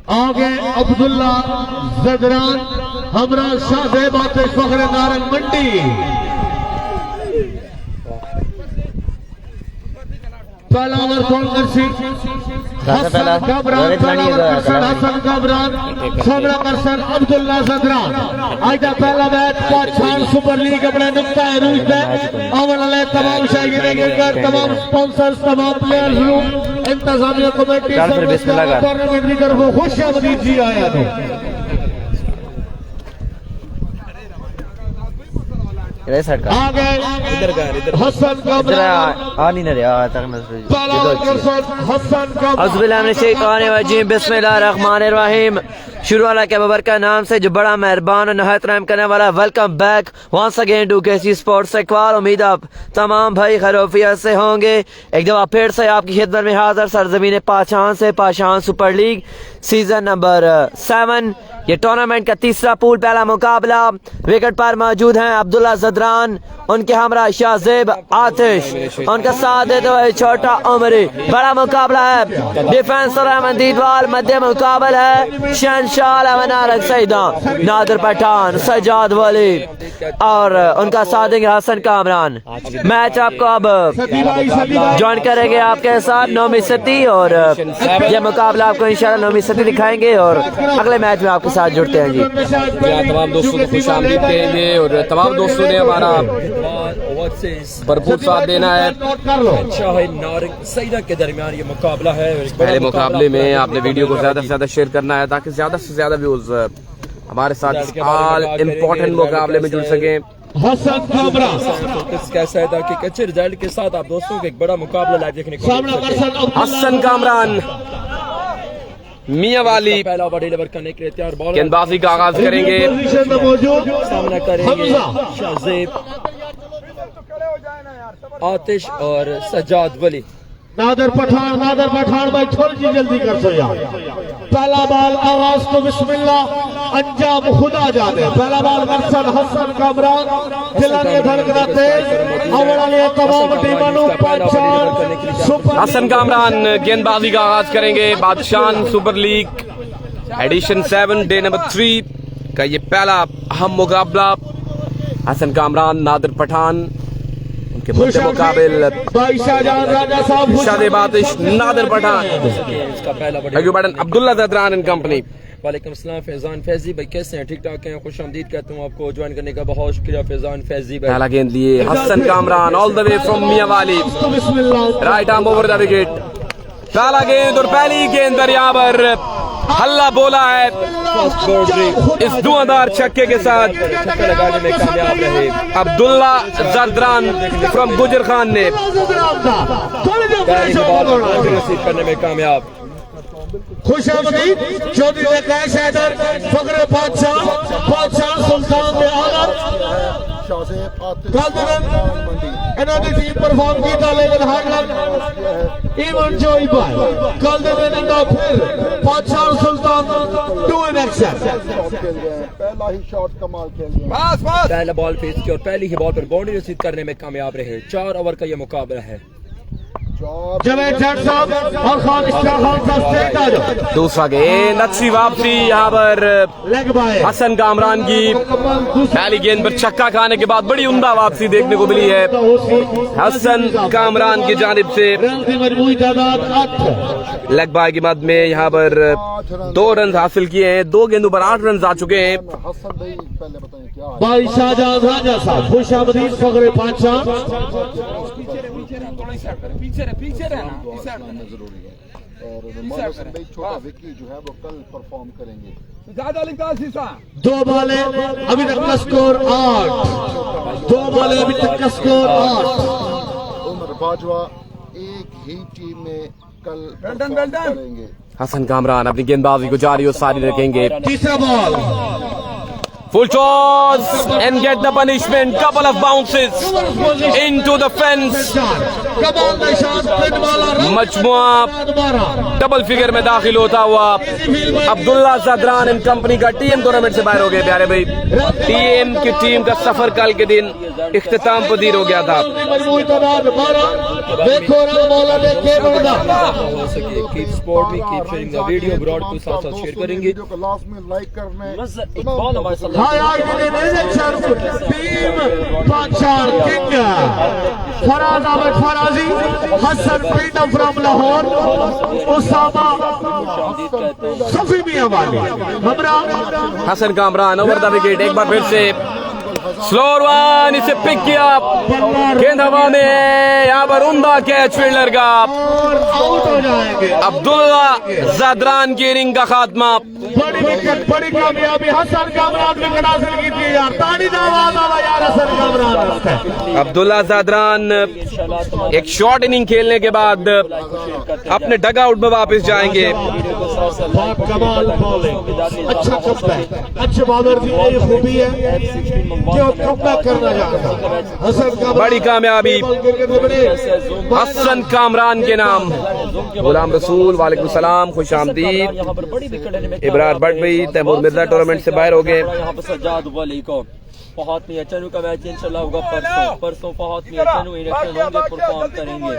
आगे अब्दुल्ला जदरान हमरा शाहजेब आतिश फखरे नारंग मंडी। पहला ओवर कौन करसी हसन कामरान, पहला ओवर करसन हसन कामरान, सामना करसन अब्दुल्ला जदरान। आज का पहला मैच पाकिस्तान सुपर लीग अपने नुक्ता रूज में आने वाले तमाम शायकीन गिरकर तमाम स्पॉन्सर्स तमाम प्लेयर्स रूम इंतजामिया कमेटी टूर्नामेंट की तरफ खुशामदीद जी आया था। आगे हसन कामरान बिस्मिल्लाहिर्रहमानिर्रहीम। शुरू वाला के बबर का नाम से जो बड़ा मेहरबान और नहायत रहम करने वाला। Welcome back once again to KC sports Iqbal. उम्मीद आप तमाम भाई खैरियत से होंगे। एक दफा फिर से आपकी खिदमत में हाजिर सरजमीन पाशान से Pashan super league season number 7। ये टूर्नामेंट का तीसरा पूल पहला मुकाबला। विकेट पर मौजूद हैं अब्दुल्ला जदरान, उनके हमरा शाहजेब आतिश, उनका साथ देते हुए छोटा उमरी। बड़ा मुकाबला है। डिफेंस और अहमद दीदवाल, मध्य मुकाबला है शहनशाह सईदा नादिर पठान, सजाद वली और उनका साथ देंगे हसन कामरान। मैच आपको अब ज्वाइन करेंगे आपके साथ नौमी सती और ये मुकाबला आपको इंशाल्लाह नौमी सती दिखाएंगे और अगले मैच में आपके साथ जुड़ते हैं जी। तमाम दोस्तों को खुश आमदीद कहेंगे और तमाम दोस्तों ने हमारा भरपूर साथ देना है। सईदा के दरमियान ये मुकाबला है। पहले मुकाबले में आपने वीडियो को ज्यादा से ज्यादा शेयर करना है ताकि ज्यादा से ज्यादा व्यूज हमारे साथ ऑल इम्पोर्टेंट मुकाबले में जुड़ सके। हसन कामरान कैसा है कि अच्छे रिजल्ट के साथ आप दोस्तों को एक बड़ा मुकाबला लाइव देखने को हसन कामरान मियां वाली पहला ओवर डिलीवर करने के लिए तैयार। बॉल गेंदबाजी का आगाज करेंगे। सामना करेंगे शाहजेब आतिश और सजाद वली। नादिर पठान भाई थोड़ी सी जल्दी कर सो यार। पहला बॉल आगाज तो बिस्मिल्लाह, अंजाम खुदा जाने। पहला बॉल करसन हसन कामरान, दिलाने धड़कना तेज अवड़ाले तमाम टीमों हसन कामरान गेंदबाजी का आगाज करेंगे। Badshah super league edition 7 day number 3 का ये पहला अहम मुकाबला। हसन कामरान नादिर पठान के मुकाबिल शाहजेब आतिश नादिर पठान अब्दुल्ला जदरान एंड कंपनी। वालेकुम अस्सलाम फैजान फैजी भाई, कैसे हैं? ठीक ठाक हैं? खुश आमदीद कहता हूँ आपको ज्वाइन करने का बहुत शुक्रिया फैजान फैजी भाई। पहला गेंद लिए Hasan Kamran all the way from Mianwali, right arm over the wicket. पहला गेंद और पहली गेंद पर यहाँ पर हल्ला बोला है इस धुआंधार छक्के के साथ छक्का लगाने में कामयाब रहे अब्दुल्ला जदरान फ्रॉम गुजर खान ने रिसीव करने में कामयाब। खुशामदीद चौधरी कैश हैदर फखरे बादशाह सुल्तान में आलम इन्होंने टीम परफॉर्म किया लेकिन हार इवन जोई बाय कल दे फिर बादशाह सुल्तान टू इन एक्शन। पहला ही शॉट कमाल खेल लिया। पहला बॉल फेस की और पहली ही बॉल पर बाउंड्री रिसीव करने में कामयाब रहे। 4 ओवर का ये मुकाबला है। जवेद जट साहब और खान इस्माइल खान साहब स्ट्रेट आ जाओ। दूसरा गेंद अच्छी वापसी यहाँ पर हसन कामरान की। पहली गेंद पर छक्का खाने के बाद बड़ी उम्दा वापसी देखने को मिली है हसन कामरान की जानिब से। लेग बाय की मद में यहाँ पर 2 रन हासिल किए हैं। 2 गेंदों पर 8 रन आ चुके हैं। भाई शाहजहां राजा साहब खुशामदीद फखरे बादशाह। पीछे रहना जरूरी है और छोटा विक्की जो है वो कल परफॉर्म करेंगे। 2 बॉलें अभी तक का स्कोर 8। 2 बॉलें अभी तक का स्कोर 8। उमर बाजवा एक ही टीम में कल करेंगे। हसन कामरान अपनी गेंदबाजी को जारी और सारी रखेंगे। तीसरा ball full toss and get the punishment. Couple of bounces into the fence. कमाल निशान पिन वाला मजमुआ डबल फिगर में दाखिल होता हुआ अब्दुल्ला ज़दरान एंड कंपनी का टीएम टूर्नामेंट से बाहर हो गए। प्यारे भाई, टीएम की टीम का सफर कल के दिन इख्तिताम पदीर हो गया था। देखो मौला ने के बढ़ा हो सके keep support me, keep sharing the video, ब्रॉड को साथ साथ शेयर करेंगे। वीडियो को लास्ट में लाइक करना है। इकबाल हमारे साथ हाय आज ने election team Panchal king Faraz Ahmad Farazi, Hasan freedom from Lahore, Usama Safi Mianwali हमरा Hasan Kamran over the wicket, एक बार फिर से स्लोर वन, इसे पिक किया, गेंद हवा में, यहाँ पर उम्दा कैच फील्डर का और आउट हो जाएंगे। अब्दुल्ला ज़दरान की इनिंग का खात्मा। बड़ी विकेट, बड़ी कामयाबी, हसन कामरान विकेट हासिल की थी यार, ताड़ी का आवाज आवा यार हसन कामरान। अब्दुल्ला ज़दरान एक शॉर्ट इनिंग खेलने के बाद अपने डग आउट में वापस जाएंगे। बहुत कमाल बॉलिंग, अच्छा कमबैक, अच्छे बॉलर की ये खूबी है कि वो कमबैक करना जानता है। हसन कामरान बड़ी कामयाबी हसन कामरान के नाम। गुलाम रसूल वालेकुम सलाम, खुश आमदीद। यहाँ पर बड़ी विकेट इब्रार भट्ट भाई तैमूर मिर्जा टूर्नामेंट से बाहर हो गए। यहाँ पर सज्जाद वली को बहुत ही अच्छा का मैच इंशाल्लाह होगा परसों बहुत ही अच्छा इलेक्शन होंगे, परफॉर्म करेंगे।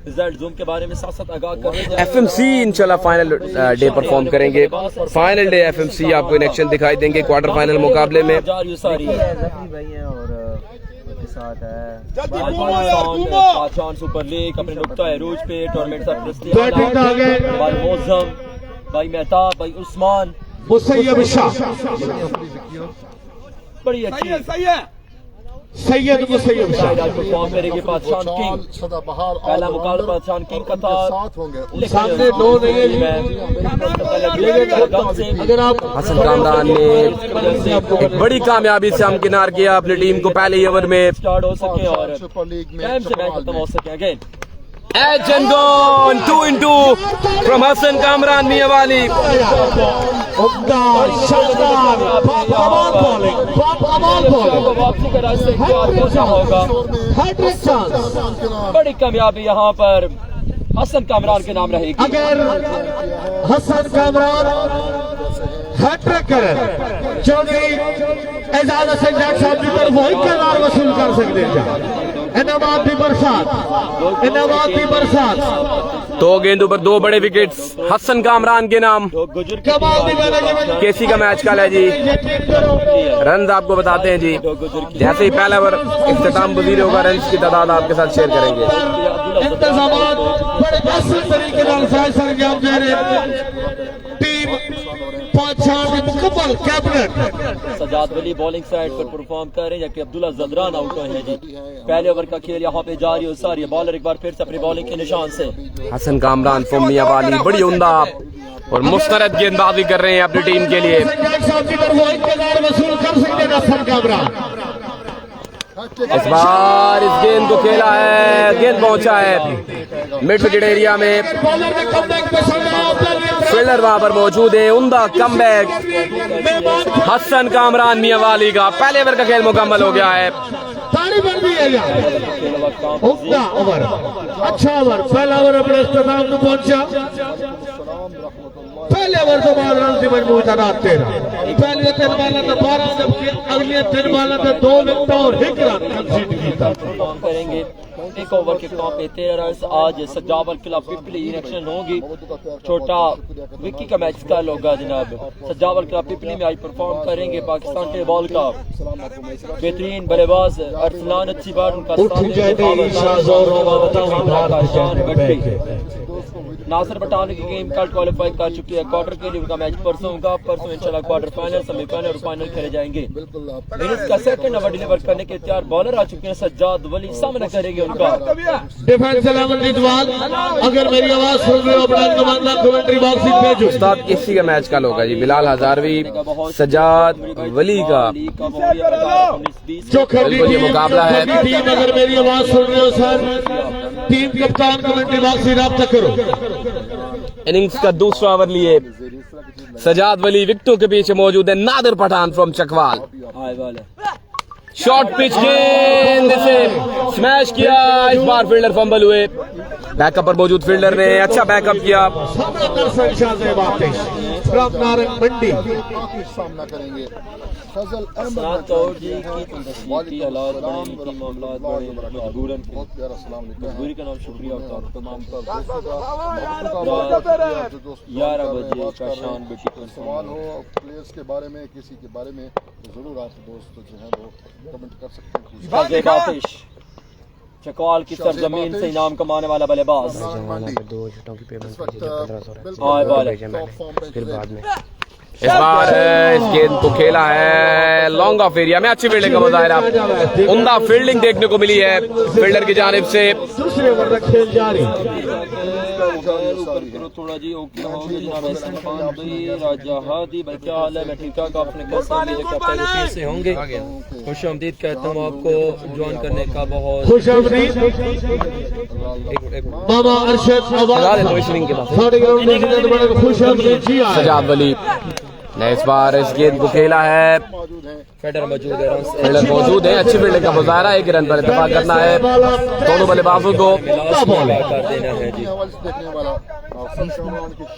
रिजल्ट जूम के बारे में साथ साथ आगाह कर रहे हैं। एफएमसी इंशाल्लाह फाइनल डे परफॉर्म करेंगे। फाइनल डे एफएमसी आपको इन एक्शन दिखाई देंगे क्वार्टर फाइनल मुकाबले में। पाकिस्तान सुपर लीग अपने नुक्ता अरूज पे टूर्नामेंट भाई मौसम, भाई मेहताब, भाई उस्मान, मुसैयब शाह, बड़ी अच्छी सैयद मुसैयब शाह परफॉर्म करेंगे। पाकिस्तान किंग सदाबहार पहला मुकाबला पाकिस्तान किंग का था, साथ होंगे। सामने दो नहीं है। अगर आप हसन कामरान ने एक बड़ी कामयाबी से हमकिनार किया अपनी टीम को पहले ओवर में। स्टार्ट हो सके और सुपर लीग में टाइम से मैच खत्म हो सके। Again Edge and gone 2-2 from Hassan Kamran Miyawali. शानदार कमाल बॉलिंग, कमाल बॉलिंग, वापसी का रास्ता इख्तियार करना होगा। Hattrick chance. बड़ी कामयाबी यहाँ पर हसन कामरान के नाम रहेगी। अगर हसन कामरान हैट्रिक करे क्योंकि एजाज हसन जाट साहब की तरफ वही किरदार वसूल कर सकते हैं। इनामात की बरसात, इनामात की बरसात। दो गेंदों पर दो बड़े विकेट्स हसन कामरान के नाम। कमाल की मैनेजमेंट। केसी का मैच कल है जी। रन आपको बताते हैं जी, जैसे ही पहला ओवर इख्तिताम पजीर होगा रन की तादाद आपके साथ शेयर करेंगे। इंतजामात बड़े असल तरीके से फैसला अंजाम दे रहे। टीम पांचाल की मुकम्मल कैबिनेट। सजाद वली बॉलिंग साइड पर परफॉर्म कर रहे हैं जबकि अब्दुल्ला ज़दरान आउट हुए हैं जी। पहले ओवर का खेल यहाँ पे जारी हो सारी बॉलर एक बार फिर से अपनी बॉलिंग के निशान से। हसन कामरान फ्रॉम मियावाली बड़ी उम्दा और मुस्तरद गेंदबाजी कर रहे हैं अपनी टीम के लिए। वसूल कर सकते हैं हसन कामरान। इस बार इस गेंद को खेला है, गेंद पहुंचा है मिड विकेट एरिया में। फील्डर वहां पर मौजूद है। उम्दा कमबैक हसन कामरान मियावाली का। पहले ओवर का खेल मुकम्मल हो गया है। ताड़ी बन दी है उम्दा ओवर, अच्छा ओवर। पहला ओवर अपने इख्तिताम को पहुंचा। पहले ओवर तो बाल रन से मजबूत था 13। पहले 3 बाल था 12, जबकि अगले 3 बाल था 2 विकेट और 1 रन कंसीड किया। परफॉर्म करेंगे एक ओवर के काम पे 13 रन। आज सजावल खिलाफ पिपली इलेक्शन होगी। छोटा विक्की का मैच कल होगा जनाब। सजावल खिलाफ पिपली में आज परफॉर्म करेंगे पाकिस्तान के बॉल का बेहतरीन बल्लेबाज अरसलान अच्छी बार उनका नासिर पठान की गेम कल क्वालिफाई कर चुकी है क्वार्टर के लिए। उनका मैच परसों होगा। परसों इंशाल्लाह क्वार्टर फाइनल, सेमीफाइनल और फाइनल खेले जाएंगे। इनिंग्स का सेकंड ओवर डिलीवर करने के तैयार बॉलर आ चुके हैं। सज्जाद वली सामना करेंगे उनका डिफेंस 11 रिजवान। अगर मेरी आवाज सुन रहे हो अपना कमांडर कमेंट्री बॉक्स में भेजो। उस्ताद किसी का मैच कल होगा जी। बिलाल हजारवी सज्जाद वली का बिल्कुल ये मुकाबला है। टीम अगर मेरी आवाज सुन रहे हो सर, टीम कप्तान कमेंट्री बॉक्स से रब्ता करो। इनिंग्स का दूसरा ओवर लिए सजाद वली। विकेटों के पीछे मौजूद है Nadir Pathan from Chakwal. Short pitch गेंद से स्मैश किया, इस बार फील्डर फंबल हुए। बैकअप पर मौजूद फील्डर ने अच्छा बैकअप किया। सामना करेंगे फजल असनाद कौर जी की तंदीकी हालात बने, इनकी मामलात बने मजबूरन बहुत प्यारा सलाम लिखा है। मजबूरी का नाम शुक्रिया और तमाम दोस्तों का 11 बजे का शान बेटी को सवाल हो प्लेयर्स के बारे में, किसी के बारे में, तो जरूर आप दोस्त जो है वो कमेंट कर सकते हैं। शाज़ेब आतिश चकवाल की सरजमीन से इनाम कमाने वाला बल्लेबाज। इस बार इस गेंद को खेला है लॉन्ग ऑफ एरिया में, अच्छी फील्डिंग का मुजाहिरा, उम्दा फील्डिंग देखने को मिली है फील्डर की जानिब से। दूसरे ओवर का खेल जारी। ऊपर करो थोड़ा जी, ओके हो गया जनाब एहसन खान भाई, राजा हादी भाई, क्या हाल है? मैं ठीक ठाक, आपने कैसा? मेरे कैप्टन रुपये से होंगे। खुश आमदीद कहता हूँ आपको ज्वाइन करने का, बहुत खुश आमदीद मामा अरशद खुश आमदीद जी। सजाद वली ने इस बार इस गेंद को खेला है, फेडर मौजूद है, फील्डर मौजूद है, अच्छी फील्डिंग का मुजाहिरा, एक रन पर इत्तेफाक करना है दोनों बल्लेबाजों को। कर देना है जी। देखने वाला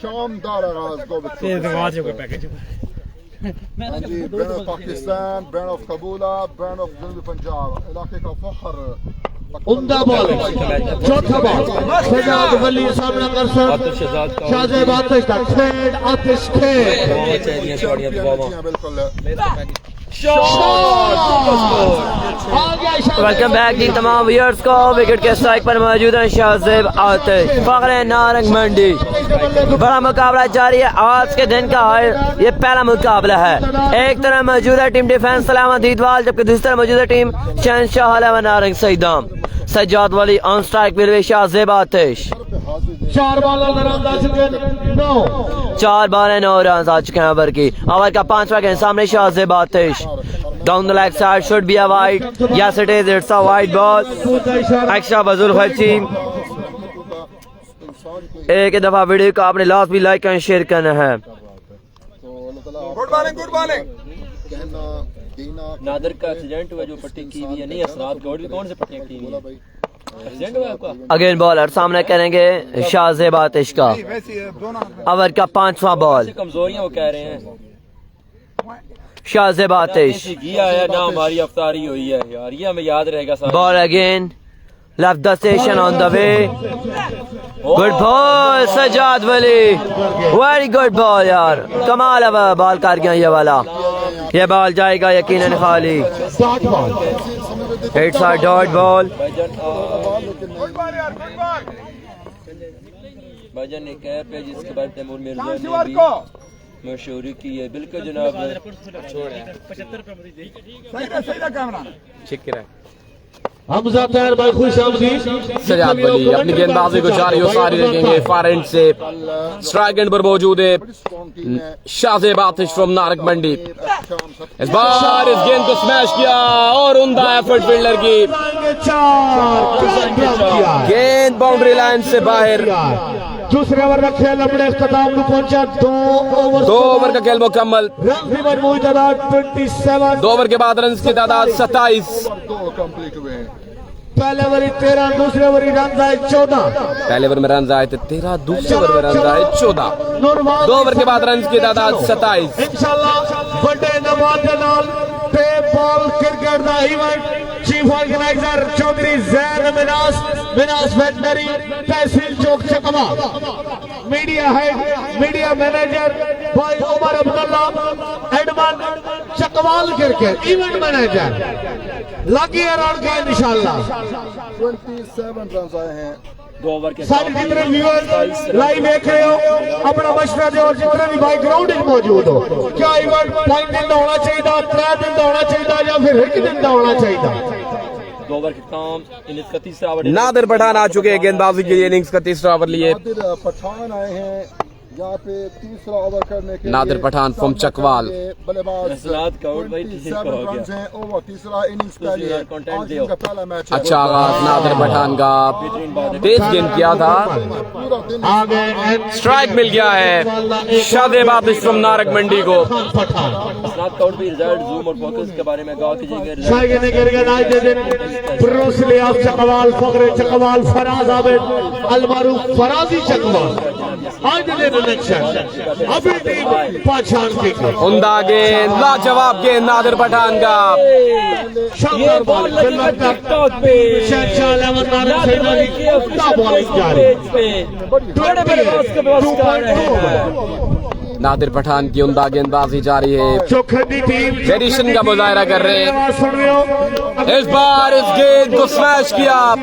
शानदार आगाज दो जी, band of Pakistan, band of Kabula, band of जनूबी पंजाब, इलाके का फख्र। उम्दा बॉल, चौथा बॉल, सजाद वली सामना कर सर शाज़ेब आतिश का खेल, आतिश खेल बिल्कुल वेलकम बैक जी तमाम व्यूअर्स को। विकेट के स्ट्राइक पर मौजूद है शाज़ेब आतिश, फखरे नारंग मंडी। बड़ा मुकाबला जारी है, आज के दिन का ये पहला मुकाबला है। एक तरफ मौजूद है टीम डिफेंस सलामत ईदवाल, जबकि दूसरी तरफ मौजूद है टीम शहनशाह हलवा नारंग सईदाम। Sajjad Wali on strike with Shahzeb Atish. 4 ball 9 4 ball 9 run आ चुके हैं ओवर की। ओवर का 5वां गेंद सामने Shahzeb Atish, down the leg side, should be a wide, yes it is, it's a wide ball. Extra बजुल खर्ची। एक दफा वीडियो को आपने लास्ट भी लाइक एंड शेयर करना है। नादर का एक्सीडेंट हुआ जो पट्टी की हुई है, नहीं असनाद गौड़ भी कौन से पट्टियां की हुई है? एक्सीडेंट हुआ आपका? अगेन बॉलर सामने करेंगे शाज़ेब आतिश का, ओवर का 5वां बॉल। कमजोरियां वो कह रहे हैं शाज़ेब आतिश, किया है ना, हमारी अफ्तारी हुई है यार, ये हमें याद रहेगा सारा। Ball again left the station on the way, good ball Sajjad Wali, very good ball यार, कमाल है बॉल कर गया ये वाला। ये बॉल जाएगा यकीनन खाली, इट्स अ डॉट बॉल। भाईजान ने कैप है जिसके बाद तैमूर मिर्जा ने भी मशहूरी की है। बिल्कुल जनाब, हमजा तैयार भाई, खुश आमदीद। सजाद वली अपनी गेंदबाजी को जारी और सारी रखेंगे, फार एंड से स्ट्राइक एंड पर मौजूद है शाज़ेब आतिश फ्रॉम नारंग मंडी। इस बार इस गेंद को स्मैश किया और उम्दा एफर्ट फील्डर की, गेंद बाउंड्री लाइन से बाहर। दूसरे ओवर का खेल अपने इख्तिताम को पहुंचा। 2 ओवर का खेल मुकम्मल, रन की तादाद 27। 2 ओवर के बाद रन की तादाद 27। 2 कंप्लीट हुए हैं। पहले ओवर 13, दूसरे ओवर रन आए 14। पहले ओवर में रन आए थे 13, दूसरे ओवर में रन आए 14। 2 ओवर के बाद रन की तादाद 27। इंशाल्लाह बड़े नवाज के नाल पे बॉल क्रिकेट दा event chief organizer Chaudhary Jain मिनास वेटनरी तहसील चौक चकवा, मीडिया हेड मीडिया मैनेजर भाई Umar Abdullah, admin Chakwal cricket event manager लगी अराउंड का इंशाल्लाह। 27 रन आए हैं। 2 ओवर के सारे जितने व्यूअर्स लाइव देख रहे हो, अपना मशवरा दो और जितने भी भाई ग्राउंड में मौजूद हो, क्या इवेंट 5 दिन का होना चाहिए, 3 दिन का होना चाहिए या फिर 1 दिन का होना चाहिए? 2 ओवर के काम, इनिंग्स का तीसरा ओवर। नादिर पठान आ चुके हैं गेंदबाजी के लिए, इनिंग्स का तीसरा ओवर लिए। नादिर पठान आए हैं यहाँ पे तीसरा ओवर करने के नादिर लिए पठान from चकवाल। बल्लेबाज असलात का आउट भाई ठीक 27 हो गया। रन हैं ओवर तीसरा इनिंग्स का दूसरी ये बार content आज दियो। इनका पहला मैच है। अच्छा आगाज नादिर पठान का, बेहतरीन बात है। तेज गेंद किया था, पूरा दिन आगे स्ट्राइक मिल गया है शादेब आतिश फ्रॉम नारक मंडी को। पठान असलात का आउट भी रिजल्ट जूम और फोकस के बारे में गा कीजिएगा। रिजल्ट शायद गिर आज के दिन ब्रोसली ऑफ चकवाल फखरे चकवाल फराज आबिद अलमारूफ फराजी चकवाल आज के दिन इलेक्शन अभी टीम पहचान की उमदा गेंद, लाजवाब गेंद नादिर पठान का। ये बॉल लगी है टिकटॉक पे, बॉलिंग जारी पेज पे बड़े बड़े बॉस के बॉस कर रहे हैं। नादिर पठान की उमदा गेंदबाजी जारी है, चौखंडी टीम वेरिएशन का मुजाहरा कर रहे हैं। सुन रहे हो इस बार इस गेंद को स्मैश किया,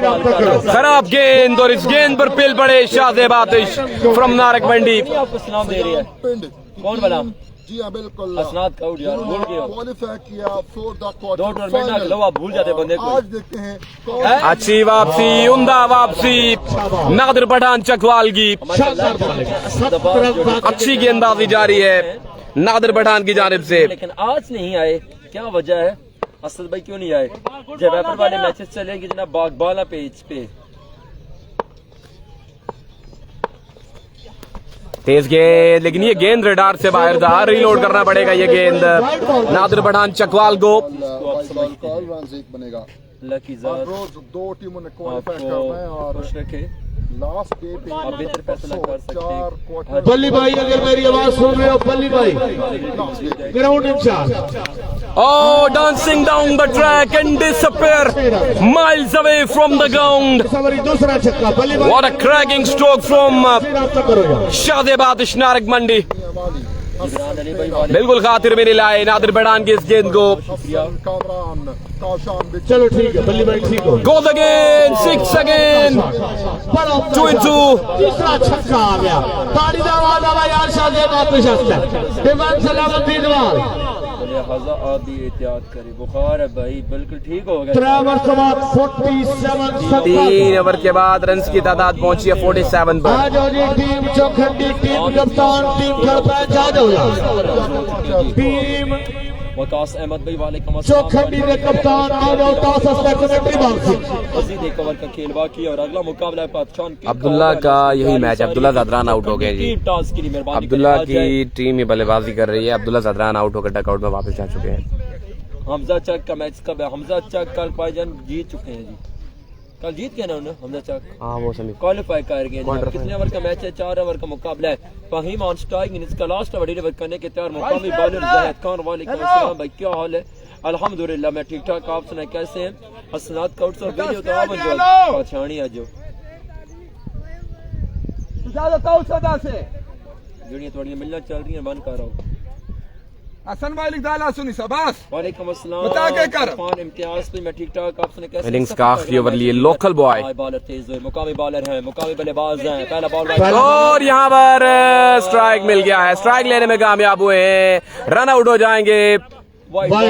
खराब गेंद, और इस गेंद पर पिल पड़े शादेब आतिश फ्रॉम नारक मंडी। आपको सलाम दे रही है। पिंड कौन बना? जी हाँ बिल्कुल असनाद का आउट यार, भूल गए हो। क्वालिफाई किया फॉर द दो क्वार्टर टूर्नामेंट ना खेलो, आप भूल जाते बंदे को। आज देखते हैं कौन हैं? अच्छी वापसी, उमदा वापसी नादिर पठान चकवाल की। शानदार बॉलिंग अच्छी गेंदबाजी जारी है नादिर पठान की जानिब से। लेकिन आज नहीं आए, क्या वजह है? असद भाई क्यों नहीं आए? जब वेपर वाले मैचेस चलेंगे जनाब बागबाला पेज पे। तेज गेंद, लेकिन ये गेंद रडार से बाहर था, रीलोड करना पड़ेगा ये गेंद नादिर पठान चकवाल को। बॉल कॉल रन एक बनेगा। लकी ज़ात रोज दो टीमों ने क्वालिफाई करना है आपको और खुश रखे। लास्ट डे पे आप बेहतर फैसला कर सकते हैं। चार क्वार्टर बल्ली भाई अगर मेरी आवाज सुन रहे हो बल्ली भाई ground incharge Oh, dancing down the track and disappear miles away from the ground. सवारी दूसरा छक्का बल्ली भाई What a cracking stroke from रब्ता करो यार शादेब आतिश नारक मंडी। वाली इमरान अली भाई वाले बिल्कुल खातिर में नहीं लाए नादिर पठान की इस गेंद को। हसन कामरान काशान बिच चलो ठीक है बल्ली भाई ठीक हो Goes again, six again, 2-2. तीसरा छक्का आ गया ताड़ी दा आवाज आवा यार शादेब आतिश हसन डिमांड सलामत दीवार लिहाजा आप भी एहतियात करें। बुखार है भाई, बिल्कुल ठीक हो गया। 3 ओवर के बाद रन्स की तादाद पहुंची है 47 पर। आ जाओ जी टीम चौखंडी टीम कप्तान टीम घर पे आ जाओ टीम वकास अहमद भाई वालेकुम चौखंडी के कप्तान आ जाओ टॉस सेक्रेटरी बाग मजीद एक ओवर का खेल बाकी है और अगला मुकाबला है पाकिस्तान की अब्दुल्ला का यही मैच, अब्दुल्ला ज़दरान आउट हो गए जी। टीम टॉस के लिए मेहरबानी अब्दुल्ला करें, आ जाए। की टीम ही बल्लेबाजी कर रही है। अब्दुल्ला ज़दरान आउट होकर डकआउट में वापस जा चुके हैं। हमजा चक का मैच कब है? हमजा चक कल पाईजान जीत चुके हैं जी, कल जीत गए ना उन्हें हमजा चक, हाँ वो समी क्वालिफाई कर गए जनाब। कितने ओवर का मैच है? 4 ओवर का मुकाबला है। फहीम ऑन स्ट्राइक, इसका लास्ट ओवर डिलीवर करने के तैयार मुकामी बॉलर जाहिद खान। वालेकुम अस्सलाम भाई, क्या हाल है? अल्हम्दुलिल्लाह मैं ठीक ठाक, आप सुनाए कैसे हैं? हसनात काउट्स और वीडियो तो आप जो पहचानी आज जो जुड़ियां थोड़ी मिलना चल रही है, बंद कर रहा हूँ। हसन भाई लिख डाला सुनी शाबाश। वालेकुम अस्सलाम। बता के कर। इरफान इम्तियाज भी मैं ठीक ठाक, आप सुनाए कैसे? इनिंग्स का आखिरी ओवर लिए लोकल बॉय बॉलर तेज हुए, मुकामी बॉलर हैं, मुकामी बल्लेबाज हैं। पहला बॉल और यहाँ पर स्ट्राइक मिल गया है, स्ट्राइक लेने में कामयाब हुए हैं, रन आउट हो जाएंगे। वाइड बॉल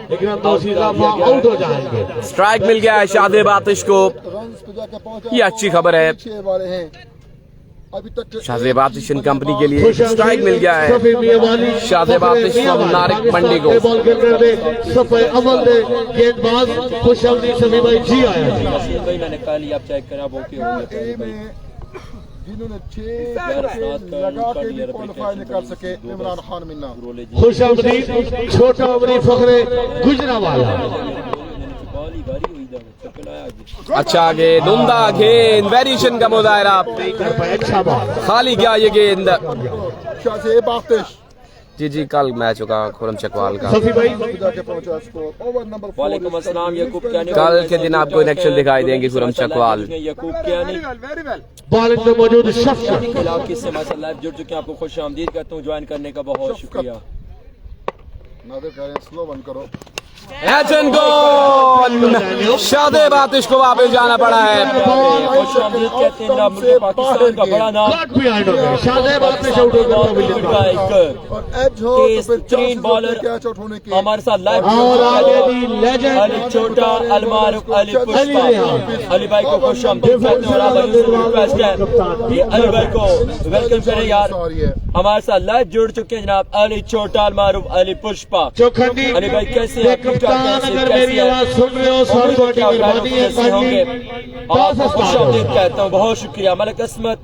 लेकिन दो सीधा आउट हो जाएंगे स्ट्राइक मिल गया है शादेब आतिश को। रन पे जाके पहुंचा। ये अच्छी खबर है पीछे वाले हैं अभी तक शादेब आतिश इन कंपनी के लिए। स्ट्राइक मिल गया है शादेब आतिश फ्रॉम नारक मंडी को। बॉल खेल रहे थे सफे अव्वल दे गेंदबाज खुशअमदी शफी भाई जी आया जी नसीब भाई मैंने कहा लिया, आप चेक करें आप ओके हो गए ए भाई। में जिन्होंने 6 यार असनाद का लगा के लिया भी क्वालिफाई नहीं कर सके इमरान खान मिन्ना। रोले जी खुशअमदी छोटा अमरी फखरे गुजरावाला बाली भारी हुई था, चक्कर आया आज। अच्छा गेंद, उम्दा गेंद, वेरिएशन का मुजाहरा, अच्छा बॉल खाली गया ये गेंद। शाहजेब आतिश जी जी कल मैच होगा खुरम चकवाल का। सफी भाई जाके पहुंचा स्कोर ओवर नंबर 4। वालेकुम अस्सलाम यकूब कियानी। कल के दिन आपको इलेक्शन दिखाई देंगे Khurram Chakwal. Yakub Kiyani very well. Bowling में मौजूद शख्स इलाके से माशाल्लाह जुड़ चुके हैं, आपको खुश आमदीद कहता हूँ, ज्वाइन करने का बहुत शुक्रिया। नादिर कह रहे हैं स्लो बंद करो। एचन गोल, शादेब आतिश को वापस जाना पड़ा है। खुश आमदीद कहते हैं जनाब मुल्क पाकिस्तान का बड़ा नाम कट बिहाइंड हो गया, शादेब आतिश आउट हो गया। का एक और एज हो तेज तो फिर तरीन बॉलर कैच आउट होने की हमारे साथ लाइव और आगे भी लेजेंड अली छोटा, अलमारुफ, अली अली पुष्पा, रेहान। अली भाई को खुश आमदीद कहते हैं और आप भाई से रिक्वेस्ट है कि अली भाई को वेलकम करें यार। सॉरी है हमारे साथ लाइव जुड़ चुके हैं जनाब अली छोटा, अलमारुफ, अली पुष्पा। चौखंडी अली भाई कैसे हैं? कप्तान, अगर मेरी आवाज सुन रहे हो सॉरी बड़ी मेहरबानी है, आपको खुश आमदीद कहता हूँ, बहुत शुक्रिया। मलिक अस्मत,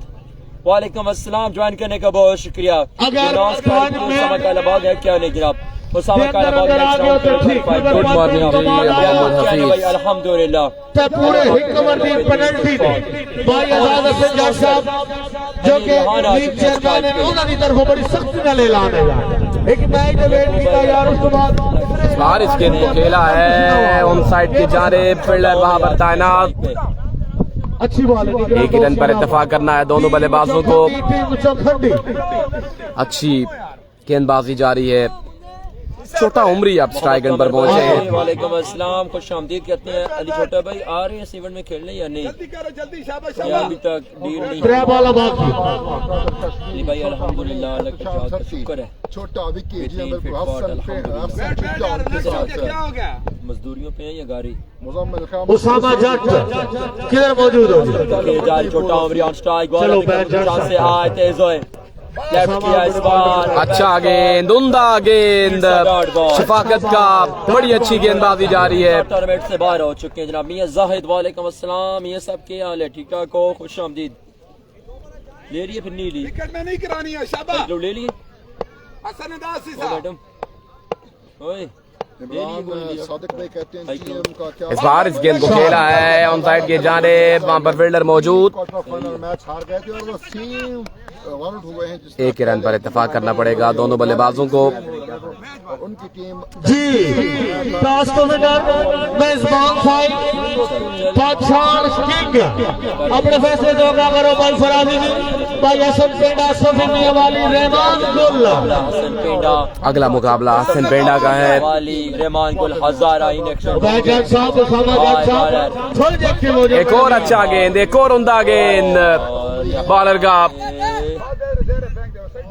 वालेकुम अस्सलाम, ज्वाइन करने का बहुत शुक्रिया। अगर उसामा कालाबाग है क्या नहीं जनाब? उसामा अंदर कालाबाग आ गया तो ठीक। गुड मॉर्निंग जी अब्दुल हफीज। अल्हम्दुलिल्लाह। ते पूरे हिकमत दी पेनल्टी थे भाई आजाद हसन जट साहब जो कि लीग चेयरमैन है, उन्हां दी तरफों बड़ी सख्ती नाल ऐलान है एक मैच दे वेट कीता यार। उस तो बाद बार इस गेंद को खेला है ऑन साइड की जानिब, फील्डर वहां पर तैनात। अच्छी बॉल है, एक ही रन पर इत्तेफाक करना है दोनों बल्लेबाजों को। चौखंडी अच्छी गेंदबाजी जारी है। छोटा उम्री अब स्ट्राइक एंड पर पहुंचे हैं। वालेकुम अस्सलाम, खुश आमदीद कहते हैं। अली छोटा भाई आ रहे हैं इस इवेंट में खेलने या नहीं? जल्दी करो जल्दी, शाबाश या अभी तक डील नहीं ट्रे बॉल बाकी। अली भाई अल्हम्दुलिल्लाह, अल्लाह की जात का शुक्र है। छोटा विकेट जी बेहतरीन बिल्कुल फिट बॉल, हसन पे अल्हम्दुलिल्लाह। हसन बैठ चिट्टा बैठ उनके बैठ, साथ क्या हो गया? मजदूरियों पे है या गाड़ी? मुजम्मिल खान उसामा जट किधर मौजूद हो? छोटा उम्री ऑन स्ट्राइक, चलो, बैठ जा। चांस से आए तेज होए, लेफ्ट किया इस बार। अच्छा गेंद, उम्दा गेंद, शफाकत का बड़ी अच्छी गेंदबाजी जारी है। टूर्नामेंट से बाहर हो चुके हैं जनाब मियां जाहिद। वालेकुम अस्सलाम, मियां साहब क्या हाल है? ठीक ठाक हो? खुश आमदीद। ले लिए फिर नहीं ली? विकेट में नहीं करानी है, शाबाश। लो ले लिए हसन अदासी ओ साहब। मैडम। ओए इमरान सादिक भाई कहते हैं जीएम का क्या इस बार इस गेंद को खेला है ऑन साइड की जानिब, वहां पर फील्डर मौजूद। क्वार्टर फाइनल मैच हार गए थे और वो सेम रन आउट हुए हैं जिस एक ही रन पर इत्तेफाक करना पड़ेगा दोनों बल्लेबाजों को। और उनकी टीम जी टॉस को विनर मेजबान साइड पठान किंग अपने फैसले दो का करो भाई फराजी जी भाई हसन पेंडा सफी वाली रहमान गुल। हसन पेंडा अगला मुकाबला हसन पेंडा का है। वाली रहमान गुल हजारा इन एक्शन। बैजर साहब उसामा जट साहब थोड़ी देखते हो एक और अच्छा गेंद, एक और उम्दा गेंद बॉलर का।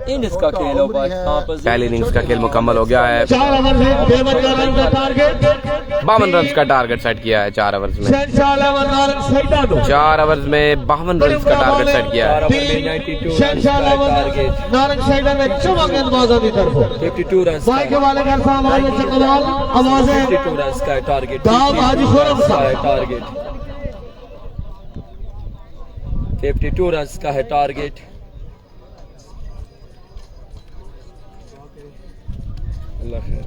इनिंग्स का खेल हो बस यहाँ पर। पहली इनिंग्स का खेल मुकम्मल हो गया है। 4 ओवर में 52 रन का टारगेट 52 रन का टारगेट सेट किया है 4 ओवर्स में। शहंशाह नारंग सैदा दो 4 ओवर्स में 52 रन का टारगेट सेट किया है। शहंशाह नारंग सैदा में 54 गेंदबाजों की तरफ 52 रन भाई के वाले घर साहब आवाज़ चकवाल आवाज़ें 52 रन का टारगेट। दाम हाजी खुरम साहब टारगेट 52 रन का है टारगेट। अल्लाह खैर।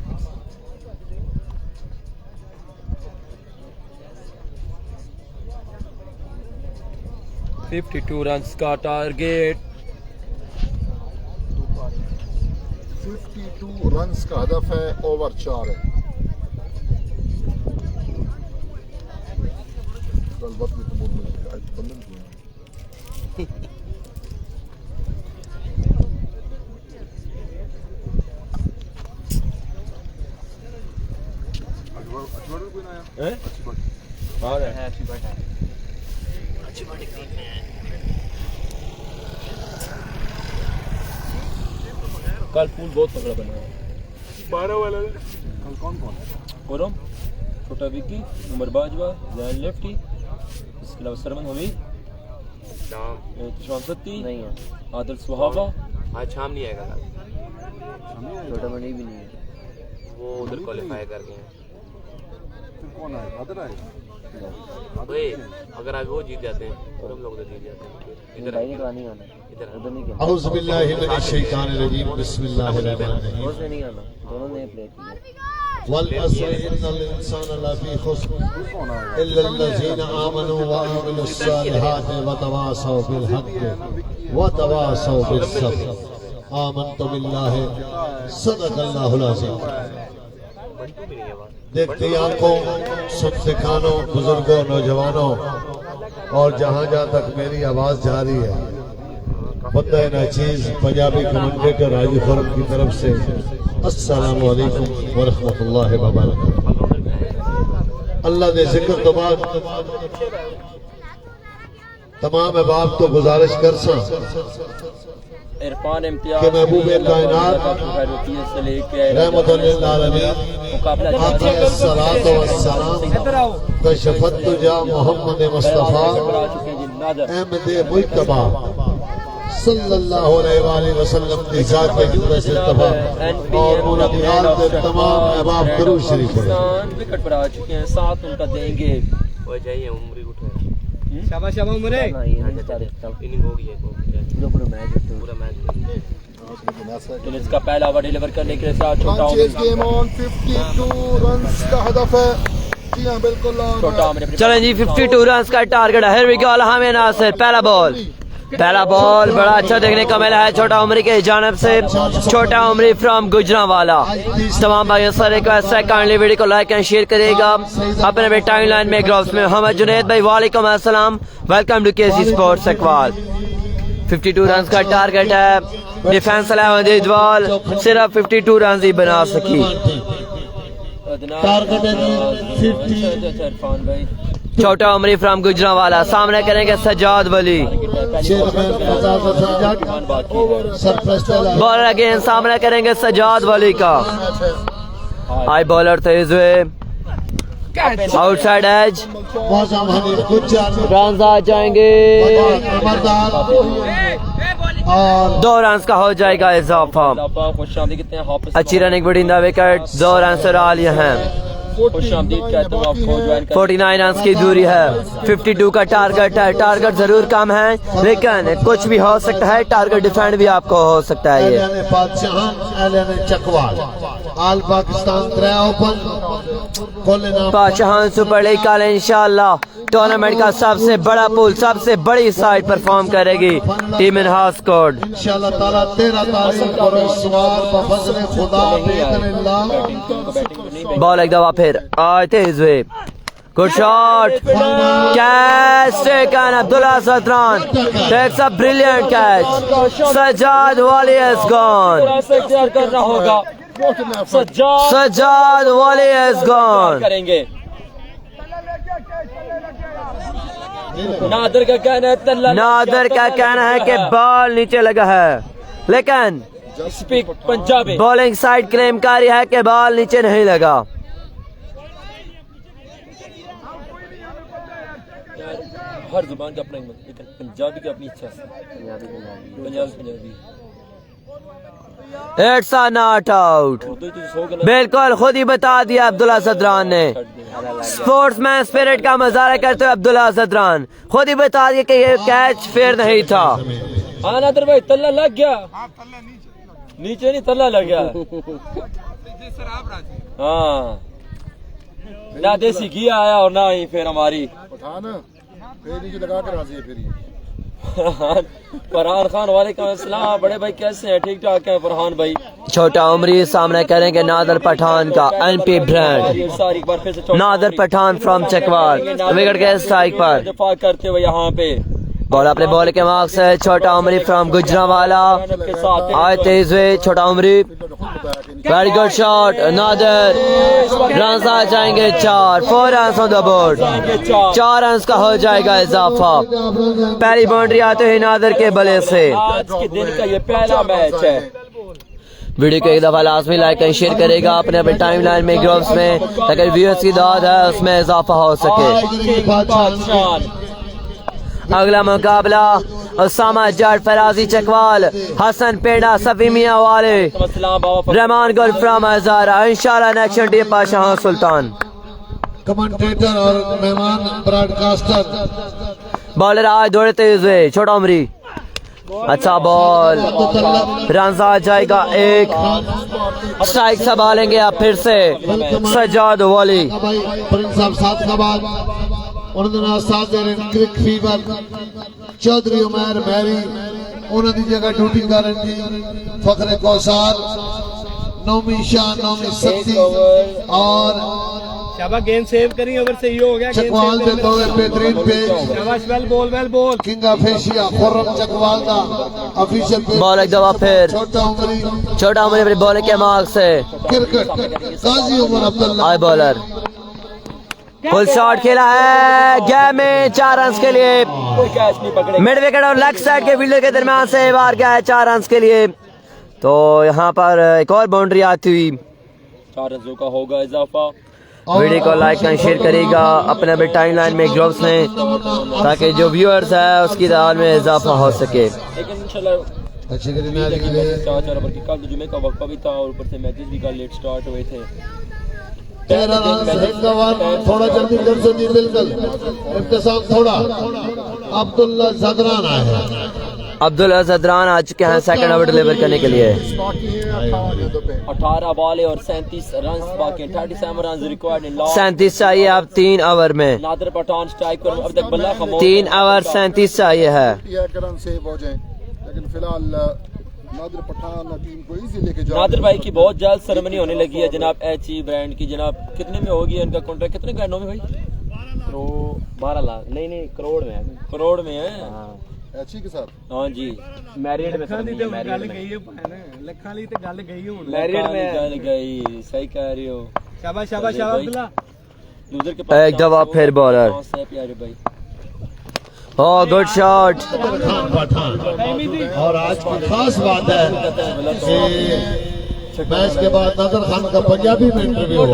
52 रन का टारगेट। 52 रन्स का हदफ है, ओवर 4 है। कल वक्त में तो बोल मिलेगा, आज बंदन क्यों है? कल पूल बहुत तगड़ा बना है। 12 वाला कल कौन कौन है? कोरम, छोटा विक्की, उमर बाजवा, जैन लेफ्टी, इसके अलावा सरमन हमीद, तुषार सत्ती नहीं है, आदिल सुहावा। आज शाम नहीं आएगा, छोटा मनी भी नहीं है, वो उधर क्वालिफाई कर गए हैं। फिर कौन आए? बादल आए? अगर आज वो जीत जाते हैं और हम लोग तो जीत जाते हैं। इधर नहीं आना, उधर नहीं खेलना, औज़ु बिल्लाहि मिनश शैतानिर रजीम बिस्मिल्लाहिर रहमानिर रहीम उसने नहीं आना, दोनों ने प्ले किया। वल अस्र इन्नल इंसान लफी खुस्र इल्ला लज़ीना आमनू व अमिलुस सालिहाति व तवासौ बिल हक़्क़ि व तवासौ बिस सब्र। आमन्तु बिल्लाहि सदक़ल्लाहुल अज़ीम। देखती आंखों, सुनते कानों, बुजुर्गों, नौजवानों और जहां जहां तक मेरी आवाज जा रही है, मुद्दा नाचीज पंजाबी कमेंटेटर हाजी खुरम की तरफ से अस्सलामु अलैकुम व रहमतुल्लाहि व बरकातहू। अल्लाह दे जिक्र तो बाद तमाम अहबाब तो गुजारिश कर सा इरफान इम्तियाज कि महबूब कायनात से लेके रहमतुल लिल आलमीन मुकाबला सलातो वस्सलाम कशफत तुजा मोहम्मद मुस्तफा अहमद मुज्तबा सल्लल्लाहु अलैहि वसल्लम की जात के जुमरे से तबा और उनकी आल के तमाम अहबाब दरूद शरीफ पढ़े। विकेट पर आ चुके हैं, साथ उनका देंगे। वो जाइए उम्र उठे शाबाश शाबाश उमरे इनिंग हो गई है पूरा मैच तो इसका पहला ओवर डिलीवर करने के साथ छोटा Chase game on 52 runs का हदफ है। जी हाँ बिल्कुल छोटा उमरे चलें जी 52 रन का टारगेट है। हियर वी गो अलहामे नासिर पहला बॉल बड़ा अच्छा देखने को मिला है छोटा उमरी के जानब से। छोटा उमरी फ्रॉम गुजरांवाला। तमाम भाइयों से रिक्वेस्ट है काइंडली वीडियो को लाइक एंड शेयर करेगा अपने भी टाइम लाइन में ग्रुप्स में। मोहम्मद जुनैद भाई वालेकुम अस्सलाम, welcome to KC sports Iqbal. 52 run का टारगेट है। डिफेंस इजवाल सिर्फ 52 रन ही बना सकी। टारगेट है 50। इरफान भाई छोटा उमरी फ्रॉम गुजरांवाला सामने करेंगे सज्जाद वली। बॉलर अगेन सामने करेंगे सज्जाद वली का। हाई बॉलर तेज हुए आउटसाइड एज रन आ जाएंगे और 2 रन का हो जाएगा इजाफा। अच्छी running with in the wicket. 2 run से डालिए हैं। 49 रन की दूरी है। 52 का टारगेट है। टारगेट जरूर कम है लेकिन कुछ भी हो सकता है। टारगेट डिफेंड भी आपको हो सकता है। ये आल पाकिस्तान बादशाह सुपर लीग कल इंशाल्लाह टूर्नामेंट का सबसे बड़ा पूल सबसे बड़ी साइड परफॉर्म करेगी टीम इन हाउस कोड इंशाल्लाह ताला 13 तारीख को इस्वार बफज़ल खुदा बिइज़्निल्लाह। बॉल एक दफा फिर आते हुए good shot catch taken Abdullah Zadran takes a brilliant catch. Sajjad Wali is gone. कर रहा होगा सज्जाद वाली इज गॉन। करेंगे नादर का कहना है नादर का कहना है कि बॉल नीचे लगा है लेकिन speak Punjabi bowling side claim कर रही है कि बॉल नीचे नहीं लगा। हर जुबान का अपना लेकिन पंजाबी का अपनी इच्छा से Punjabi it's a not out. बिल्कुल खुद ही बता दिया अब्दुल्ला सदरान ने। स्पोर्ट्समैन स्पिरिट का मुजाहरा करते हुए अब्दुल्ला सदरान खुद ही बता दिया कि ये कैच फेयर नहीं था। हाँ नादर भाई तल्ला लग गया। नीचे नहीं तल्ला लग गया। हाँ ना देसी घी आया और ना ही फिर हमारी पठान फिर नीचे लगा कर राजी है फिर ये। फरहान खान वालेकुम अस्सलाम। बड़े भाई कैसे हैं? ठीक ठाक है फरहान भाई। छोटा उमरी सामने करेंगे नादर पठान का एनपी ब्रांड। एक बार फिर से नादर पठान फ्रॉम चकवाल विकेट के स्ट्राइक पर दफा करते हुए यहाँ पे बॉल अपने बॉल के मार्क्स है। छोटा उमरी फ्रॉम गुजरांवाला आए तेज हुए छोटा उमरी very good shot Nadar run आ जाएंगे 4 run on the board. 4 run का हो जाएगा इजाफा। पहली बाउंड्री आते ही नादर के बल्ले से। आज के दिन का ये पहला मैच है। वीडियो को एक दफा लाजमी लाइक एंड शेयर करेगा अपने अपने टाइम लाइन में ग्रुप्स में ताकि व्यूअर्स की दाद है उसमें इजाफा हो सके। अगला मुकाबला उसामा जट फराजी चकवाल हसन पेड़ा सफी मियां वाले रहमान गुल फ्रॉम हजारा। इंशाल्लाह नेक्स्ट डे पाशाह सुल्तान। कमेंटेटर और मेहमान ब्रॉडकास्टर बॉलर आज दौड़ते हुए छोटा उमरी अच्छा बॉल रन आ जाएगा 1 स्ट्राइक संभालेंगे आप फिर से सज्जाद वाली। प्रिंस साहब साथ का बाद उन्होंने साथ क्रिक फीवर चौधरी उमर मैरी उन्होंने जगह ड्यूटी गारंटी फखरे कौसार नौमी शाह नौमी सत्ती और शाबाश गेंद सेव करी ओवर सही हो गया गेंद चकवाल सेव देखो बेहतरीन पेज शाबाश well ball king of Asia Khurram Chakwal का ऑफिशियल पेज बॉल एक दफा फिर छोटा उमरी छोटा उमर अपनी बॉलिंग के मार्क से क्रिकेट काजी उमर अब्दुल्ला आई बॉलर फुल शॉट खेला है गैप में 4 रन के लिए कोई कैच नहीं पकड़े मिड विकेट और लेग साइड के फील्डर के दरमियान से बाहर गया है 4 रन के लिए। तो यहाँ पर एक और बाउंड्री आती हुई 4 रनों का होगा इजाफा। वीडियो को लाइक एंड शेयर करेगा अपने अपने टाइम लाइन में ग्रुप्स में ताकि जो व्यूअर्स है उसकी तादाद में इजाफा हो सके। लेकिन इंशाल्लाह अच्छी गेंद 4 ओवर की कल जुमे का वक्फा भी था और ऊपर से मैचेस भी कल लेट स्टार्ट हुए थे। 13 रन थोड़ा जल्दी कर से नहीं बिल्कुल इंतजाम थोड़ा अब्दुल्ला जदरान आए अब्दुल्ला जदरान आ चुके हैं सेकंड ओवर डिलीवर करने के लिए। 18 बॉल और 37 रन बाकी 37 रन रिक्वायर्ड इन लॉस। 37 चाहिए अब 3 ओवर में। नादिर पठान स्ट्राइक पर अब तक बल्ला खामोश 3 ओवर 37 चाहिए है। रन सेव हो जाए लेकिन फिलहाल नादिर पठान टीम को इजी लेके जा नादिर भाई की बहुत जल्द सेरेमनी होने लगी है जनाब एचई ब्रांड की। जनाब कितने में होगी इनका कॉन्ट्रैक्ट कितने का है नौमी भाई? 12 लाख नहीं करोड़ में है। करोड़ में है एची के साथ हाँ जी। मैरिड में ਲੱਖਾਂ ਦੀ ਤੇ ਗੱਲ ਗਈ ਹੈ ਭੈਣ ਲੱਖਾਂ ਲਈ ਤੇ ਗੱਲ ਗਈ ਹੁਣ मैरिड में गल गई सही कह रहे हो। शाबाश शाबाश शाबाश अब्दुल्ला लूजर के पास एक दफा फिर बॉलर है प्यारे भाई। Oh good shot. और आज की खास बात है कि मैच के बाद नजर खान का पंजाबी में इंटरव्यू हो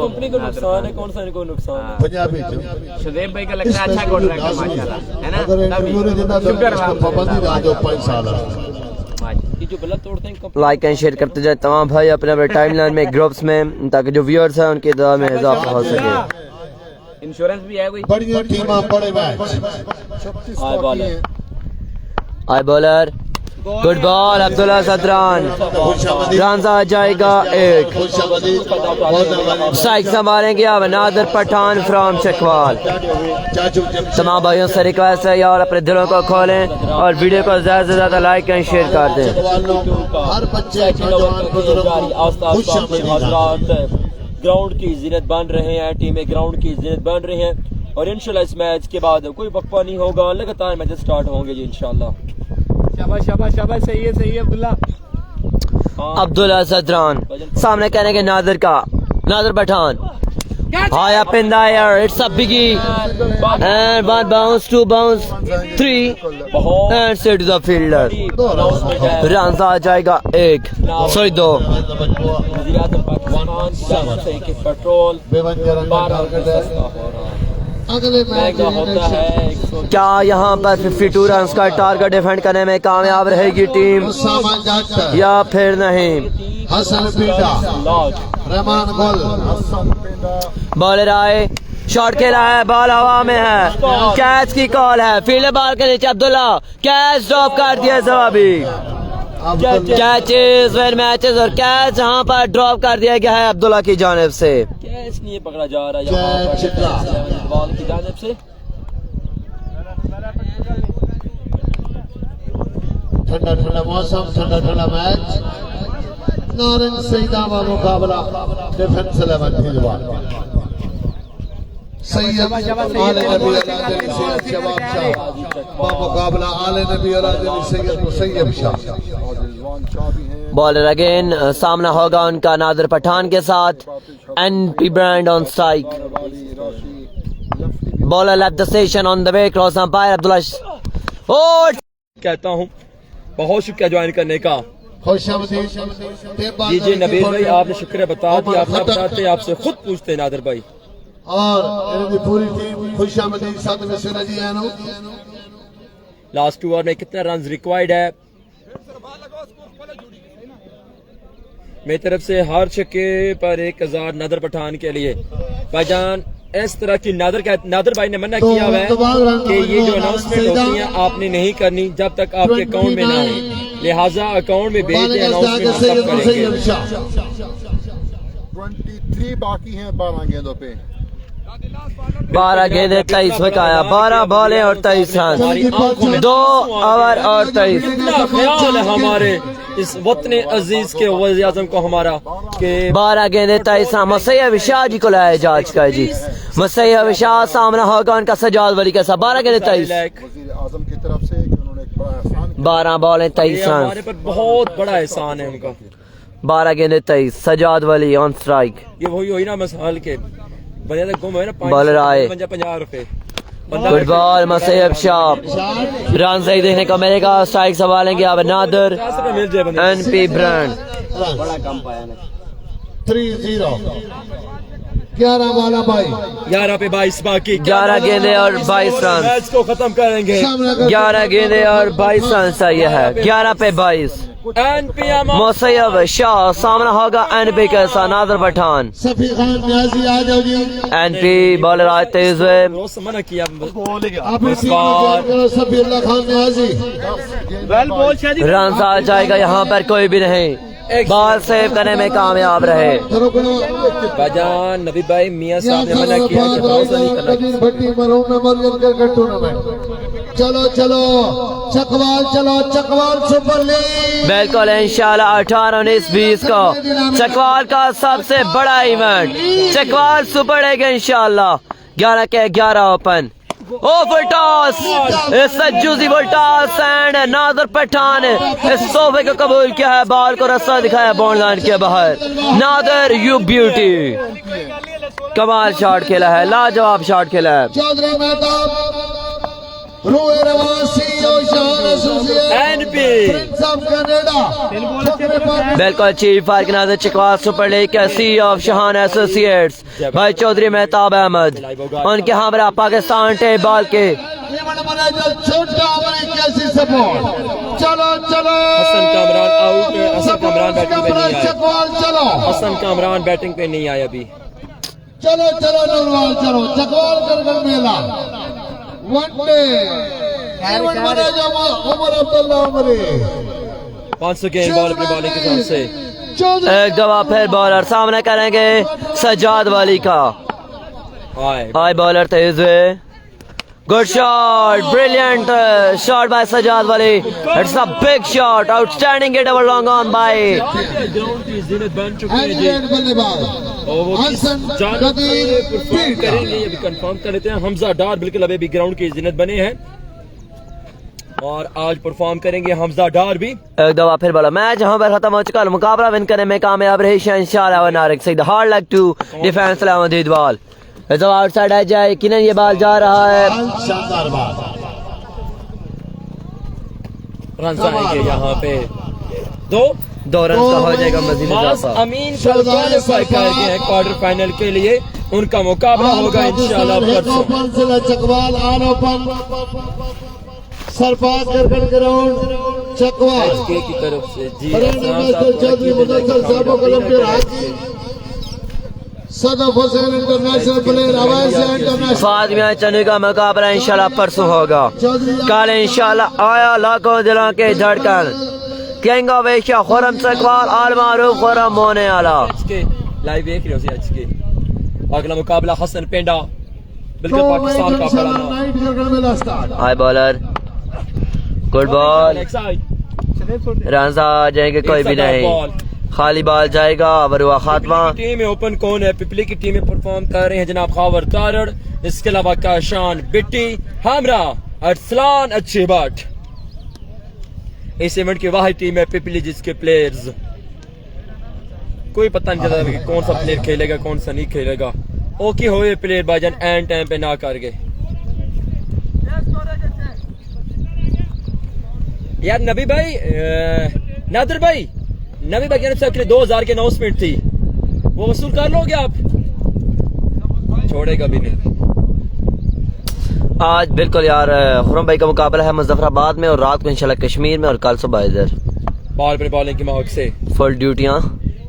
कंपनी को नुकसान है कौन सा इनको नुकसान है? पंजाबी सुदेव भाई का लगता है अच्छा कॉन्ट्रैक्ट है माशाल्लाह है ना अगर इंटरव्यू नहीं देता तो इसको पाबंदी रहा जो 5 साल ये जो बल्ला तोड़ते हैं कंपनी लाइक एंड शेयर करते जाए तमाम भाई अपने अपने टाइम लाइन में ग्रुप्स में ताकि जो व्यूअर्स हैं उनकी तादाद में इजाफा हो सके। इंश्योरेंस भी है कोई बढ़िया टीम बड़े मैच 36 हाय बॉल है। आई bowler good ball Abdullah Zadran run आ जाएगा 1। स्ट्राइक संभालेंगे अब नादिर पठान फ्रॉम चकवाल। तमाम भाइयों से रिक्वेस्ट है यार अपने दिलों को खोलें और वीडियो को ज्यादा से ज्यादा लाइक एंड शेयर कर दें। हर बच्चे ग्राउंड की जीनत बन रहे हैं टीमें ग्राउंड की जीनत बन रही हैं और इंशाल्लाह इस मैच के बाद कोई वक्फा नहीं होगा लगातार मैचेस स्टार्ट होंगे जी इंशाल्लाह। शाबाश शाबाश शाबाश सही है अब्दुल्ला। अब्दुल्ला जदरान सामने कहने के Nadir Pathan high up in the air it's a biggie and 1 bounce 2 bounce 3 and straight to the fielder run आ जाएगा 1 सॉरी 2। पेट्रोल अगले मैच होता है क्या यहाँ पर 52 रन का टारगेट डिफेंड करने में कामयाब रहेगी टीम या फिर नहीं? हसन पीटा रहमान गोल बॉलर आए शॉट खेला है बॉल हवा में है कैच की कॉल है फील्डर बॉल के नीचे अब्दुल्ला कैच ड्रॉप कर दिया जवाबी कैचेस वेन मैचेस और कैच यहाँ पर ड्रॉप कर दिया गया है अब्दुल्ला की जानिब से। कैच नहीं पकड़ा जा रहा है बॉल की जानिब से। ठंडा ठंडा मौसम ठंडा ठंडा मैच नारंग सईदा का मुकाबला डिफेंस 11 भिजवान सैयद आले नबी सैयद शबाब शाह मुकाबला आले नबी सैयद मुसैयब शाह। बॉलर अगेन सामना होगा उनका नादिर पठान के साथ NP brand on strike. Bowler left the station on the way cross umpire Abdullah और कहता हूँ बहुत शुक्रिया ज्वाइन करने का। जी जी नबील भाई आपने शुक्रिया बता दिया आप बताते आपसे खुद पूछते नादिर भाई और पूरी टीम खुशामदीद साथ में सुना जी आनो लास्ट 2 ओवर में कितने रन रिक्वायर्ड है? मेरी तरफ से हर छक्के पर 1000 नादिर पठान के लिए। भाईजान इस तरह की नादिर भाई ने मना किया हुआ है कि ये जो अनाउंसमेंट होती है आपने नहीं करनी जब तक आपके अकाउंट में ना हो, लिहाजा अकाउंट में भेज दें अनाउंसमेंट सब करेंगे। 23 बाकी हैं 12 गेंदों पे 12 गेंदे 23 विकेट आया, 12 बॉलें और 23 रन, 2 ओवर और 23। इतना ख्याल है हमारे इस वतन अजीज के वज़ीर आज़म को हमारा के 12 गेंदे 23 रन। मुसैयब शाह जी को लाया जा चुका है जी। मुसैयब शाह सामना होगा उनका सजाद वली के साथ। 12 गेंदे 23, वजीर आजम की तरफ से कि उन्होंने एक बड़ा एहसान 12 बॉलें 23 रन, हमारे पर बहुत बड़ा एहसान है उनका। 12 गेंदे 23, सजाद वली ऑन स्ट्राइक। ये वही हुई ना मसाल के बंदे तक गुम है ना बॉलर आए। 50 रुपए good ball Musayyib Shah. Run सही देखने को मिलेगा। स्ट्राइक संभालेंगे अब नादर मिल जाए बंदे। NP brand. 3-0 11 वाला भाई 11 पे 22 बाकी। 11 गेंदे और 22 रन। मैच को खत्म करेंगे। 11 गेंदे और 22 रन सही है। 11 पे 22। एनपीएम मुसैयब शाह सामना होगा एनपी के साथ नादर पठान। सफी खान न्याजी आ जाओ जी। एनपी बॉलर आज तेज हुए। रोज मना किया आप इसी सफी अल्लाह खान न्याजी रन आ जाएगा यहाँ पर कोई भी नहीं। बॉल सेव करने में कामयाब रहे। बाजान नबी भाई मियां साहब ने मना किया कि भरोसा नहीं करना। भट्टी मरहूम मरगन क्रिकेट टूर्नामेंट। चलो चलो चकवाल, चलो चकवाल सुपर लीग। बिल्कुल इंशाल्लाह 18, 19, 20 को चकवाल का सबसे बड़ा इवेंट चकवाल सुपर लीग इंशाल्लाह। 11 के 11 ओपन। ओ फुल टॉस, सज्जूजी full toss and Nadar Pathan इस तोहफे को कबूल किया है। बॉल को रास्ता दिखाया बाउंड लाइन के बाहर। नादर यू ब्यूटी, कमाल शॉट खेला है, लाजवाब शॉट खेला है। चौधरी मेहताब रोए रवासी और शान एसोसिएट एनपी सब कनाडा। बिल्कुल चीफ फायर के नादर चकवाल सुपर लीग के सी ऑफ शान एसोसिएट्स भाई चौधरी मेहताब अहमद, उनके हमरा पाकिस्तान टे बॉल के छोटा कैसी सपोर्ट। चलो चलो हसन कामरान आउट। हसन कामरान बैटिंग पे नहीं आया। चकवाल चलो। हसन कामरान बैटिंग पे नहीं आया अभी। चलो चलो नूरवाल चलो चकवाल कर मेला one day event manager Umar Abdullah उमरी 500 गेंद बॉल अपनी बॉलिंग के हिसाब से। एक दफा फिर बॉलर सामने करेंगे सजाद वाली का। हाई बॉलर तेज हुए। Good shot, brilliant shot by Sajjad Wali. It's a big shot, outstanding hit over long on by ground की जिन्नत बन चुकी है जी। एंड बल्लेबाज हसन कदीर परफॉर्म करेंगे ये भी कंफर्म कर लेते हैं। हमजा डार बिल्कुल अभी भी ग्राउंड की जिन्नत बने हैं और आज परफॉर्म करेंगे हमजा डार भी। एक दफा फिर बोला मैच यहाँ पर खत्म हो चुका है। मुकाबला विन करने में कामयाब रही इंशाल्लाह नारिक Saeed. Hard luck to defence लाउंड बॉल। जब आउटसाइड आ जाए कि ये बॉल जा रहा है। शानदार बात। रन आएंगे यहाँ पे दो रन का हो जाएगा मजीद इजाफा। अमीन क्वालिफाई कर गए हैं क्वार्टर फाइनल के लिए। उनका मुकाबला होगा इंशाल्लाह परसों। ओपन से चकवाल आन open Sarfaraz cricket ground Chakwal SK की तरफ से जी चौधरी मुदस्सिर साहब कलम हाजी Sadaf Hussain international player Awais international Fatima Channu का मुकाबला इंशाल्लाह परसों होगा। कल इंशाल्लाह आया लाखों दिलों के धड़कन king of Asia Khurram Chakwal आल मारूफ खुरम होने वाला। लाइव देख रहे हो आज के अगला मुकाबला हसन पेंडा बिल्कुल पाकिस्तान का पड़ा। High bowler good ball. Run आ जाएंगे कोई भी नहीं। खाली बॉल जाएगा और हुआ खात्मा। टीम में ओपन कौन है? पिपली की टीमें परफॉर्म कर रहे हैं जनाब खावर तारड़, इसके अलावा काशान बिट्टी, हमरा, अरसलान अच्छी बाट। इस इवेंट की वाहिद टीम है पिपली जिसके प्लेयर्स कोई पता नहीं चलता कि कौन सा प्लेयर खेलेगा कौन सा नहीं खेलेगा। ओके हुए प्लेयर भाईजान एंड टाइम पे ना कर गए। यार नबी भाई नादर भाई नबी भाई की तरफ से 2000 की अनाउंसमेंट थी वो वसूल कर लोगे आप? छोड़ेगा भी नहीं। आज बिल्कुल यार खुरम भाई का मुकाबला है मुजफ्फराबाद में और रात को इंशाल्लाह कश्मीर में और कल सुबह इधर बॉल पर बॉलिंग की मौक से फुल ड्यूटियां।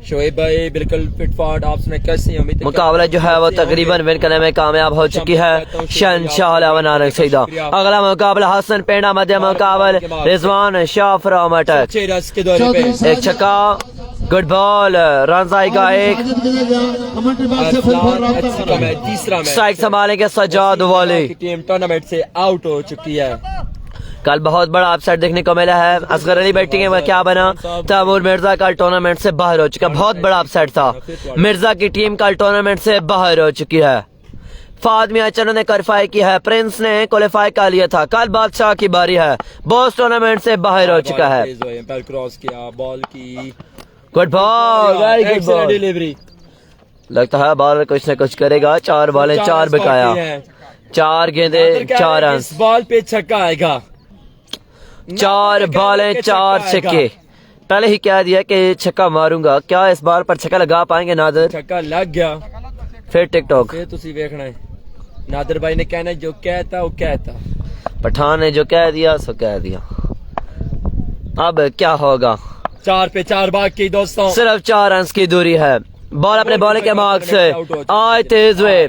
शोएब भाई बिल्कुल फिटफाट आप सुने कैसी उम्मीद? मुकाबला जो है वो तकरीबन विन करने में कामयाब हो चुकी है शहनशाह सईदा। अगला मुकाबला हसन पेंडा मध्य मुकाबल रिजवान शाह फ्रॉम अटक। के दौरे पे एक छक्का गुड बॉल, रन आएगा एक। कमेंट्री बॉक्स से फुल बॉल रहा अच्छी का मैच, तीसरा मैच स्ट्राइक संभालेंगे सज्जाद वाली। की टीम टूर्नामेंट से आउट हो चुकी है। कल बहुत बड़ा अपसेट देखने को मिला है। असगर अली बैटिंग में क्या बना, तैमूर मिर्जा कल टूर्नामेंट से बाहर हो चुका। बहुत बड़ा अपसेट था। मिर्जा की टीम कल टूर्नामेंट से बाहर हो चुकी है। फाद मियां चन्नू ने क्वालिफाई किया है, प्रिंस ने क्वालिफाई कर लिया था। कल बादशाह की बारी है, बॉस टूर्नामेंट से बाहर हो चुका है। एम्पायर क्रॉस किया, बॉल की good ball, very good excellent ball. Delivery. लगता है बॉलर कुछ न कुछ करेगा। 4 बॉलें 4 बिकाया, 4 गेंदे 4 रन। इस बॉल पे छक्का आएगा। 4 बॉलें 4 छक्के। पहले ही कह दिया कि छक्का मारूंगा। क्या इस बार पर छक्का लगा पाएंगे नादिर? छक्का लग गया। फिर टिकटॉक फिर तुसी देखना है, नादिर भाई ने कहना है, जो कहता वो कहता। पठान ने जो कह दिया सो कह दिया। अब क्या होगा? 4 पे 4 बाकी दोस्तों। सिर्फ 4 रन की दूरी है। बॉल अपने बॉलिंग के मार्क से आए तेज हुए।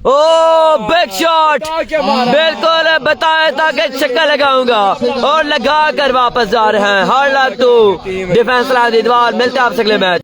ओ बिग शॉट, बिल्कुल बताया था कि छक्का लगाऊंगा और लगा कर वापस जा रहे हैं। Hard luck to defence line दीवार। मिलते हैं आपसे अगले मैच।